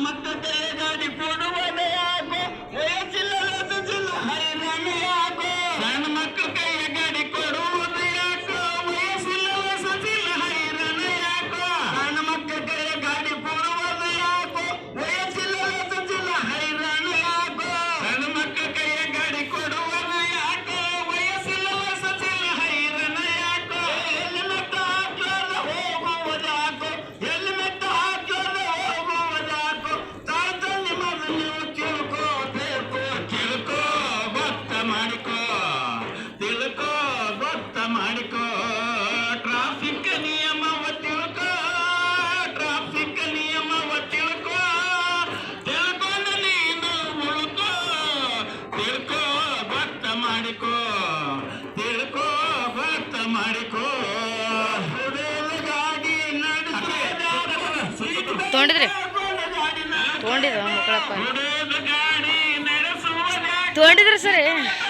ಮಕ್ಕಳ ಕೈಯ ಗಾಡಿ ಕೊಡುವುದೇ ಯಾಕೋ ವಯಸ್ಸಿಲ್ಲ ಜಿಲ್ಲ ಹೈರಾಣ ಯಾಕೋ ಸಣ್ಣ ಮಕ್ಕಳ ಕೈಯ ಗಾಡಿ ಕೊಡುವುದು ಯಾಕೋ ವಯಸ್ಸಿಲ್ಲ ಜಿಲ್ಲ ಹೈರಾಣ ಯಾಕೋ ಸಣ್ಣ ಮಕ್ಕಳ ಕೈಯ ಗಾಡಿ ಕೊಡುವುದು ಯಾಕೋ ವಯಸ್ಸಿಲ್ಲ ಜಿಲ್ಲ ಹೈರಾಣ ಯಾಕೋ ಸಣ್ಣ ಮಕ್ಕಳ ಕೈಯ ಗಾಡಿ ಕೊಡುವುದು ಯಾಕೋ ವಯಸ್ಸಿಲ್ಲ ಜಿಲ್ಲ ಹೈರಾಣ ಯಾಕೋ ಎಲ್ಲಿ ಮೆಟ್ಟ ಹಾಕ್ಲಾರ ಹೋಗುವುದಾಕೋ ಎಲ್ಲಿ ಮೆಟ್ಟ ಹಾಕ್ಲಾರ ಹೋಗುವುದಾಕೋ ತಾಳ್ತಲ್ಲಿ ಮೊದಲು ನೀವು ತಿಳ್ಕೋಬೇಕು ತಿಳ್ಕೋ ಗೊತ್ತ ಮಾಡಿಕೋ ತಿಳ್ಕೋ ಗೊತ್ತ ಮಾಡಿಕೋ ಟ್ರಾಫಿಕ್ ನಿಯಮವ ತಿಳ್ಕೋ ಟ್ರಾಫಿಕ್ ನಿಯಮವ ತಿಳ್ಕೋ ತಿಳ್ಕೊಂಡು ನೀನು ಉಳ್ಕೋ ತಿಳ್ಕೋ ಗೊತ್ತ ಮಾಡಿಕೋ ತಿಳ್ಕೋ ಗೊತ್ತ ಮಾಡಿಕೋ ಹುಡುಗ ಗಾಡಿ ನಡೆಸೋದಾದ್ರೆ ತೊಗೊಂಡಿದ್ರಿ ತೊಗೊಂಡಿದ್ರು ಮಕ್ಕಳಪ್ಪ ಹುಡುಗ ಗಾಡಿ ನಡೆಸುವುದಾದ್ರೆ ತೊಗೊಂಡಿದ್ರಿ ಸರಿ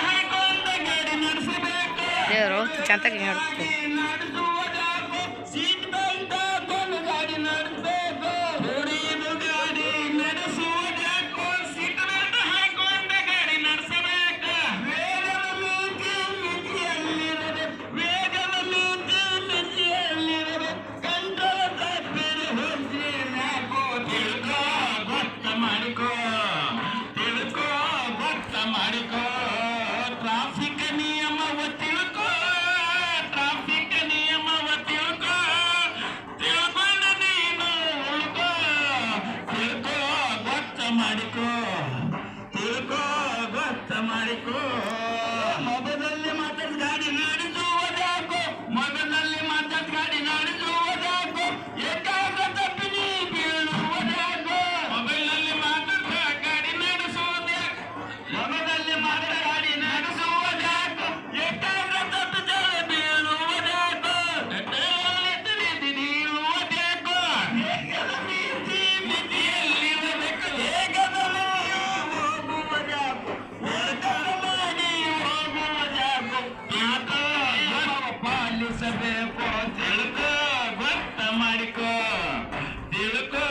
ಹಾಕೊಂಡ ಗಾಡಿ ನಡೆಸಬೇಕು ದೇವರು ಚಂತಾಗಿ ನೋಡ್ತಾರೆ ನಡೆಸುವುದಾಕೋ ಸೀಟ್ ಬೆಲ್ಟ್ ಹಾಕೊಂಡು ಗಾಡಿ ನಡೆಸಬೇಕು ಹುಡುಗ ಗಾಡಿ ನಡೆಸುವುದಾಕೋ ಸೀಟ್ ಬೆಲ್ಟ್ ಹಾಕೊಂಡ ಗಾಡಿ ನಡೆಸಬೇಕು ವೇಗದ ಮಿತಿ ಮಿತಿಯಲ್ಲಿರಬೇಕು ವೇಗದ ಮಿತಿ ಮಿತಿಯಲ್ಲಿರಬೇಕು ಕಂಟ್ರೋಲ್ ತಪ್ಪಿರಿ ಹೊಜ್ಜಿ ನಾಕೋ ತಿಳ್ಕೋ ಗೊತ್ತ ಮಾಡಿಕೋ ತಿಳ್ಕೋ ಗೊತ್ತ ಮಾಡಿಕೋ ಟ್ರಾಫಿಕ್ ನಿಯಮವ ತಿಳ್ಕೋ ಟ್ರಾಫಿಕ್ ನಿಯಮವ ತಿಳ್ಕೋ ತಿಳ್ಕೊಂಡು ನೀನು ಉಳ್ಕೋ ತಿಳ್ಕೋ ಗೊತ್ತ ಮಾಡಿಕೋ